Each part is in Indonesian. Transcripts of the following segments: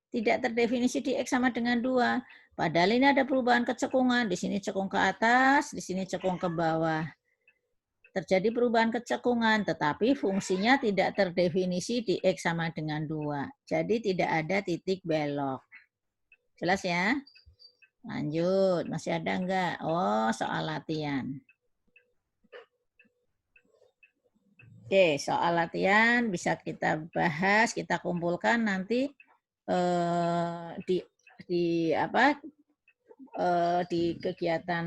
Tidak terdefinisi di X sama dengan 2. Padahal ini ada perubahan kecekungan. Di sini cekung ke atas, di sini cekung ke bawah. Terjadi perubahan kecekungan, tetapi fungsinya tidak terdefinisi di X sama dengan 2. Jadi tidak ada titik belok. Jelas ya? Lanjut, masih ada enggak? Oh, soal latihan. Oke, soal latihan bisa kita bahas, kita kumpulkan nanti di kegiatan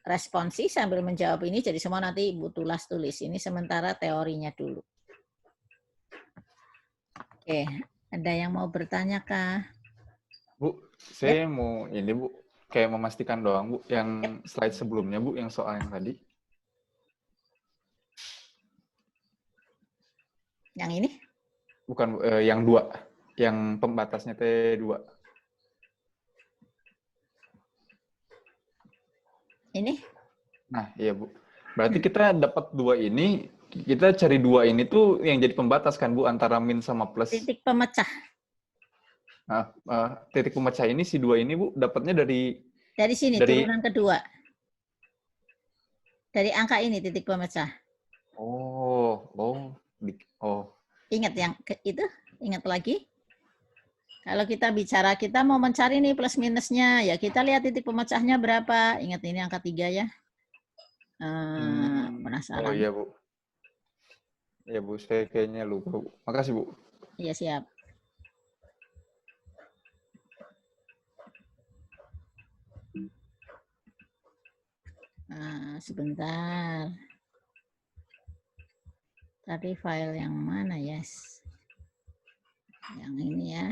responsi sambil menjawab ini. Jadi semua nanti Ibu tulis. Ini sementara teorinya dulu. Oke, ada yang mau bertanya kah? Bu, saya mau ini Bu, kayak memastikan doang Bu, yang slide sebelumnya Bu, yang soal yang tadi. Yang ini? Bukan yang 2, yang pembatasnya T2. Ini? Nah, iya Bu. Berarti kita dapat 2 ini, kita cari 2 ini tuh yang jadi pembatas kan Bu, antara min sama plus. Titik pemecah. Nah, titik pemecah ini, si 2 ini Bu, dapatnya dari sini, turunan kedua. Dari angka ini titik pemecah. Oh. Ingat yang itu? Ingat lagi? Kalau kita bicara, kita mau mencari nih plus minusnya, ya kita lihat titik pemecahnya berapa. Ingat ini angka 3 ya. Penasaran? Oh iya Bu. Iya Bu, saya kayaknya lupa Bu. Makasih Bu. Iya siap. Sebentar. Tadi file yang mana, yes? Yang ini ya.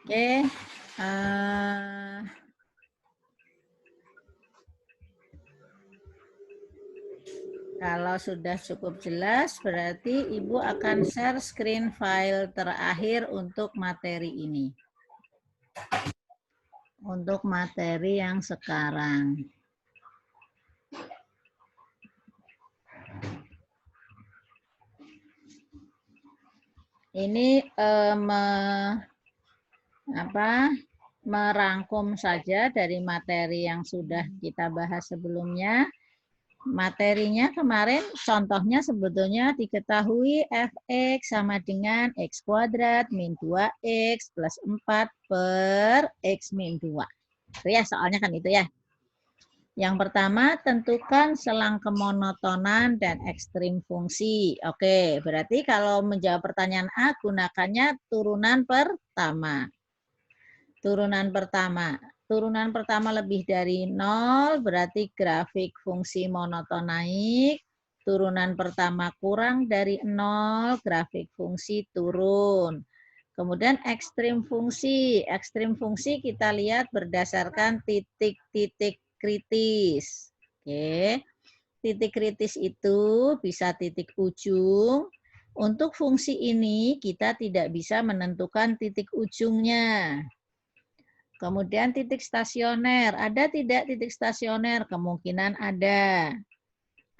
Oke. Kalau sudah cukup jelas, berarti Ibu akan share screen file terakhir untuk materi ini. Untuk materi yang sekarang. Ini merangkum saja dari materi yang sudah kita bahas sebelumnya. Materinya kemarin contohnya sebetulnya diketahui fx sama dengan x kuadrat min 2x plus 4 per x min 2. Ya, soalnya kan itu ya. Yang pertama, tentukan selang kemonotonan dan ekstrim fungsi. Oke, berarti kalau menjawab pertanyaan A, gunakannya turunan pertama. Turunan pertama lebih dari 0, berarti grafik fungsi monoton naik. Turunan pertama kurang dari 0, grafik fungsi turun. Kemudian ekstrim fungsi. Ekstrim fungsi kita lihat berdasarkan titik-titik kritis. Oke. Titik kritis itu bisa titik ujung. Untuk fungsi ini kita tidak bisa menentukan titik ujungnya. Kemudian titik stasioner. Ada tidak titik stasioner? Kemungkinan ada.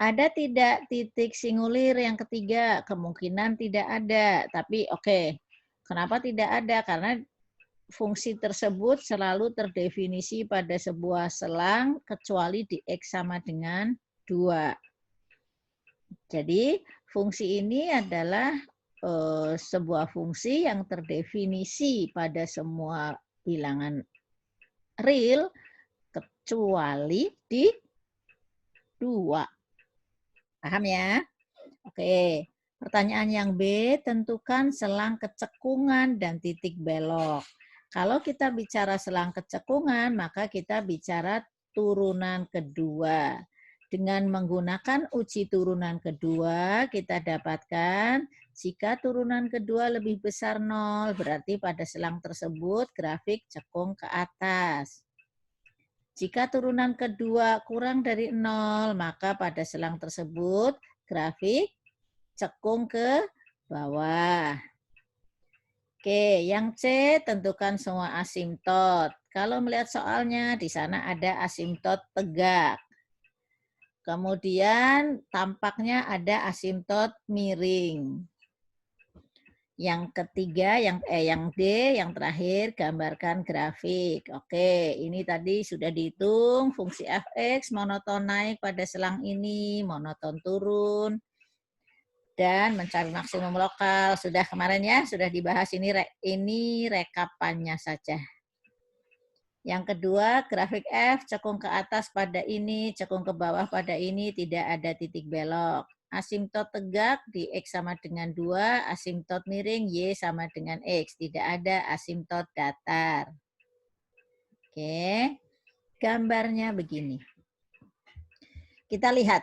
Ada tidak titik singulir yang ketiga? Kemungkinan tidak ada. Tapi oke. Kenapa tidak ada? Karena fungsi tersebut selalu terdefinisi pada sebuah selang kecuali di X sama dengan 2. Jadi fungsi ini adalah sebuah fungsi yang terdefinisi pada semua bilangan real kecuali di 2. Paham ya? Oke. Pertanyaan yang B, tentukan selang kecekungan dan titik belok. Kalau kita bicara selang kecekungan, maka kita bicara turunan kedua. Dengan menggunakan uji turunan kedua, kita dapatkan jika turunan kedua lebih besar 0, berarti pada selang tersebut grafik cekung ke atas. Jika turunan kedua kurang dari 0, maka pada selang tersebut grafik cekung ke bawah. Oke, yang C, tentukan semua asimtot. Kalau melihat soalnya, di sana ada asimtot tegak. Kemudian tampaknya ada asimtot miring. Yang ketiga, yang D, yang terakhir, gambarkan grafik. Oke, ini tadi sudah dihitung fungsi fx, monoton naik pada selang ini, monoton turun, dan mencari maksimum lokal. Sudah kemarin ya, sudah dibahas, ini rekapannya saja. Yang kedua, grafik F, cekung ke atas pada ini, cekung ke bawah pada ini, tidak ada titik belok. Asimtot tegak di X sama dengan 2, asimtot miring Y sama dengan X. Tidak ada asimtot datar. Oke, gambarnya begini. Kita lihat,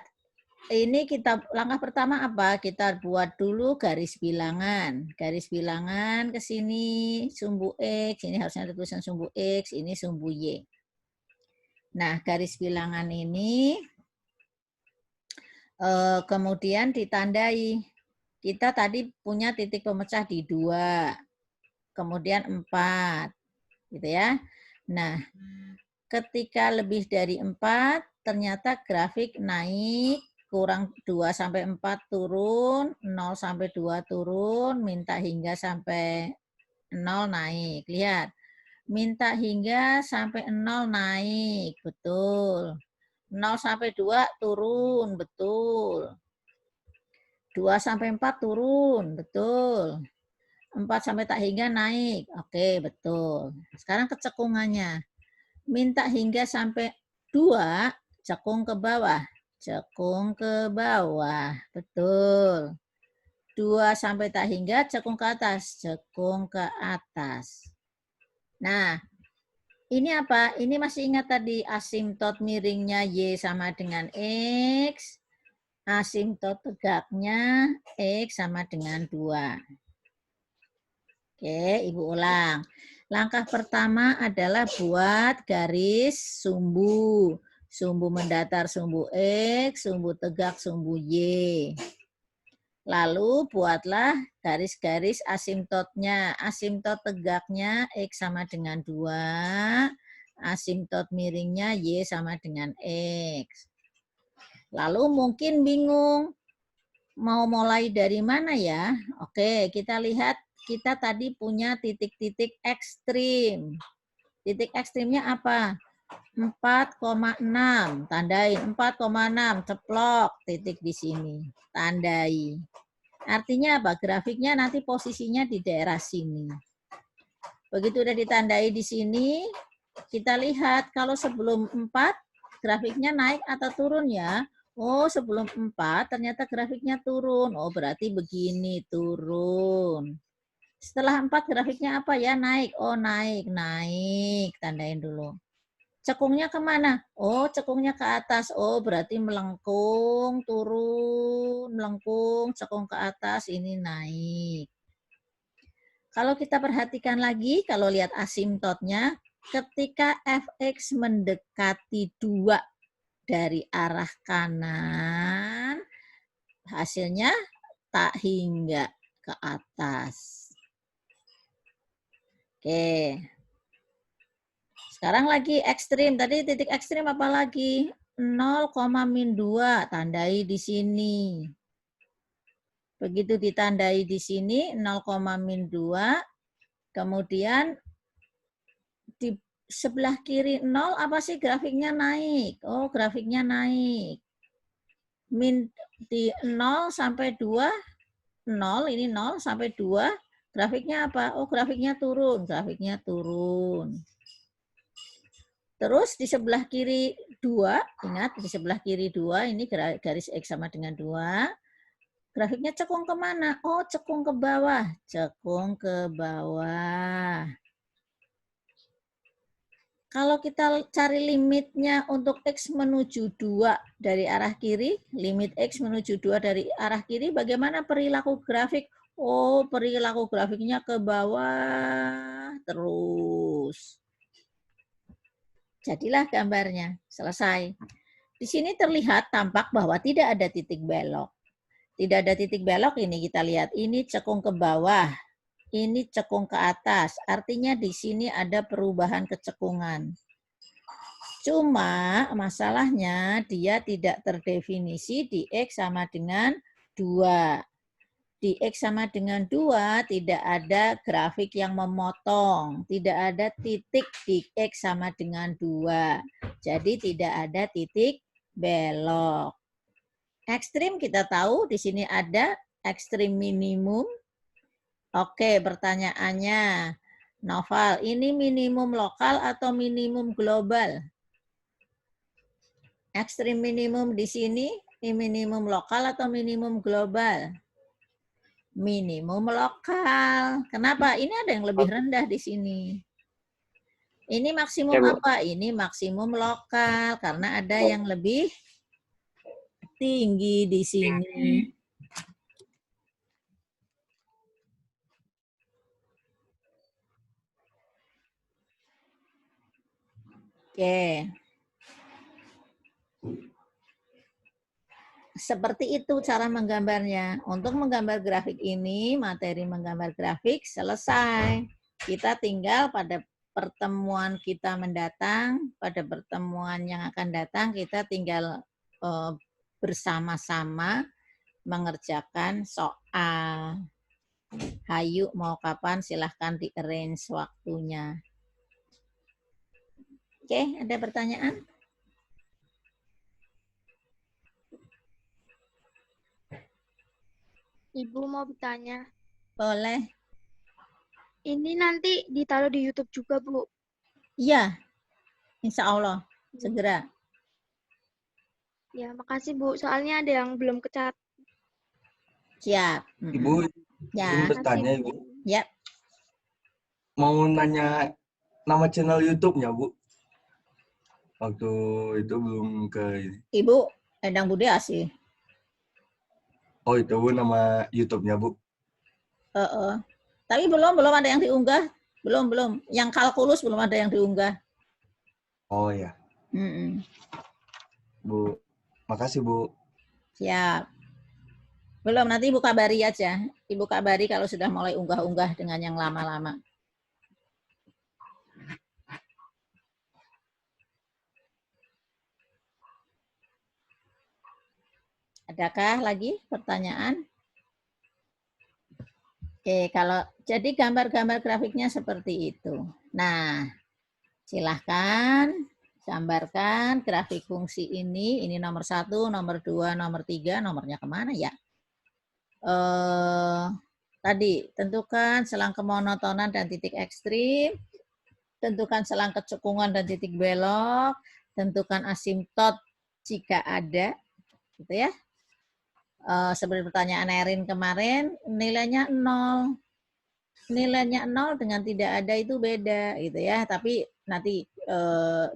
ini langkah pertama apa? Kita buat dulu garis bilangan. Garis bilangan ke sini, sumbu X, ini harusnya ada tulisan sumbu X, ini sumbu Y. Nah, garis bilangan ini kemudian ditandai. Kita tadi punya titik pemecah di 2, kemudian 4, gitu ya. Nah, ketika lebih dari 4, ternyata grafik naik, kurang 2 sampai 4 turun, 0 sampai 2 turun, minta hingga sampai 0 naik. Lihat, minta hingga sampai 0 naik, betul. 0 sampai 2 turun, betul. 2 sampai 4 turun, betul. 4 sampai tak hingga naik, oke, betul. Sekarang kecekungannya. Minta hingga sampai 2, cekung ke bawah. Cekung ke bawah, betul. 2 sampai tak hingga, cekung ke atas. Cekung ke atas. Nah, ini apa? Ini masih ingat tadi asimtot miringnya Y sama dengan X. Asimtot tegaknya X sama dengan 2. Oke, Ibu ulang. Langkah pertama adalah buat garis sumbu. Sumbu mendatar sumbu X, sumbu tegak sumbu Y. Lalu buatlah garis-garis asimtotnya. Asimtot tegaknya X sama dengan 2. Asimtot miringnya Y sama dengan X. Lalu mungkin bingung, mau mulai dari mana ya? Oke, kita lihat, kita tadi punya titik-titik ekstrim. Titik ekstrimnya apa? 4,6, tandain 4,6, ceplok titik di sini, tandai. Artinya apa? Grafiknya nanti posisinya di daerah sini. Begitu udah ditandai di sini, kita lihat kalau sebelum 4, grafiknya naik atau turun ya. Oh, sebelum 4 ternyata grafiknya turun. Oh, berarti begini, turun. Setelah 4 grafiknya apa ya? Naik. Oh, naik, naik. Tandain dulu. Cekungnya kemana? Oh, cekungnya ke atas. Oh, berarti melengkung, turun, melengkung, cekung ke atas, ini naik. Kalau kita perhatikan lagi, kalau lihat asimtotnya, ketika fx mendekati 2 dari arah kanan, hasilnya tak hingga ke atas. Oke. Sekarang lagi ekstrim. Tadi titik ekstrim apa lagi? 0,-2. Tandai di sini. Begitu ditandai di sini 0,-2. Kemudian di sebelah kiri 0 apa sih grafiknya naik? Oh, grafiknya naik. Di 0 sampai 2, 0, ini 0 sampai 2, grafiknya apa? Oh, grafiknya turun, grafiknya turun. Terus di sebelah kiri 2, ingat di sebelah kiri 2, ini garis X sama dengan 2. Grafiknya cekung kemana? Oh, cekung ke bawah. Cekung ke bawah. Kalau kita cari limitnya untuk X menuju 2 dari arah kiri, limit X menuju 2 dari arah kiri, bagaimana perilaku grafik? Oh, perilaku grafiknya ke bawah terus. Jadilah gambarnya. Selesai. Di sini terlihat tampak bahwa tidak ada titik belok. Tidak ada titik belok ini kita lihat. Ini cekung ke bawah. Ini cekung ke atas. Artinya di sini ada perubahan kecekungan. Cuma masalahnya dia tidak terdefinisi di X sama dengan 2. Di X sama dengan 2 tidak ada grafik yang memotong. Tidak ada titik di X sama dengan 2. Jadi tidak ada titik belok. Ekstrim kita tahu di sini ada ekstrim minimum. Oke, pertanyaannya, Noval, ini minimum lokal atau minimum global? Ekstrim minimum di sini, ini minimum lokal atau minimum global? Minimum lokal. Kenapa? Ini ada yang lebih rendah di sini. Ini maksimum apa? Ini maksimum lokal karena ada yang lebih tinggi di sini. Oke. Seperti itu cara menggambarnya. Untuk menggambar grafik ini, materi menggambar grafik selesai. Kita tinggal pada pertemuan kita mendatang, pada pertemuan yang akan datang, kita tinggal bersama-sama mengerjakan soal. Hayu mau kapan silahkan di-arrange waktunya. Oke, ada pertanyaan? Ibu mau bertanya. Boleh. Ini nanti ditaruh di YouTube juga, Bu? Iya, insya Allah. Segera. Ya, makasih, Bu. Soalnya ada yang belum kecat. Siap. Ibu, ya. izin bertanya, Ibu. Ya. Mau nanya nama channel YouTube-nya, Bu. Waktu itu belum ke ini. Ibu Endang Budi Asih. Oh, itu Bu nama YouTube-nya, Bu. Tapi belum ada yang diunggah. Belum. Yang kalkulus belum ada yang diunggah. Oh ya. Bu, makasih, Bu. Siap. Belum, nanti Ibu kabari aja. Ibu kabari kalau sudah mulai unggah-unggah dengan yang lama-lama. Adakah lagi pertanyaan? Oke, kalau jadi gambar-gambar grafiknya seperti itu. Nah, silahkan gambarkan grafik fungsi ini. Ini nomor 1, nomor 2, nomor 3. Nomornya kemana ya? Tadi, tentukan selang kemonotonan dan titik ekstrim. Tentukan selang kecekungan dan titik belok. Tentukan asimtot jika ada. Gitu ya. Seperti pertanyaan Erin kemarin, nilainya 0. Nilainya 0 dengan tidak ada itu beda gitu ya. Tapi nanti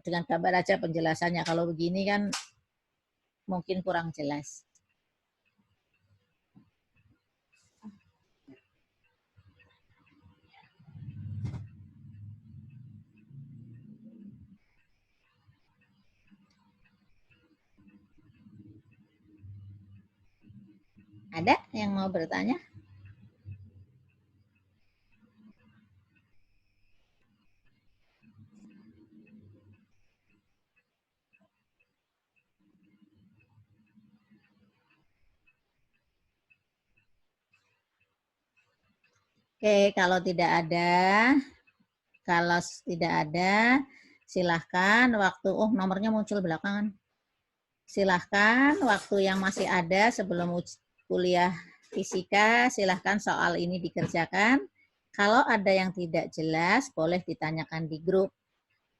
dengan gambar aja penjelasannya. Kalau begini kan mungkin kurang jelas. Ada yang mau bertanya? Oke, kalau tidak ada, silahkan waktu, nomornya muncul belakangan. Silahkan waktu yang masih ada sebelum kuliah fisika, silahkan soal ini dikerjakan. Kalau ada yang tidak jelas, boleh ditanyakan di grup.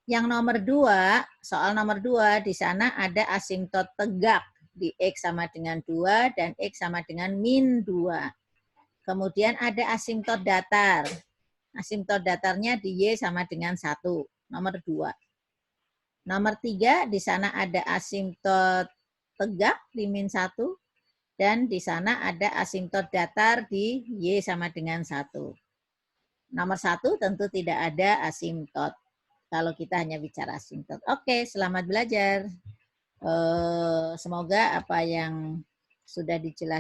Yang nomor 2, soal nomor 2, di sana ada asimtot tegak di X sama dengan 2 dan X sama dengan min 2. Kemudian ada asimtot datar. Asimtot datarnya di Y sama dengan 1, nomor 2. Nomor 3, di sana ada asimtot tegak di min 1, dan di sana ada asimtot datar di Y sama dengan 1. Nomor 1 tentu tidak ada asimtot kalau kita hanya bicara asintot. Oke, selamat belajar. Semoga apa yang sudah dijelaskan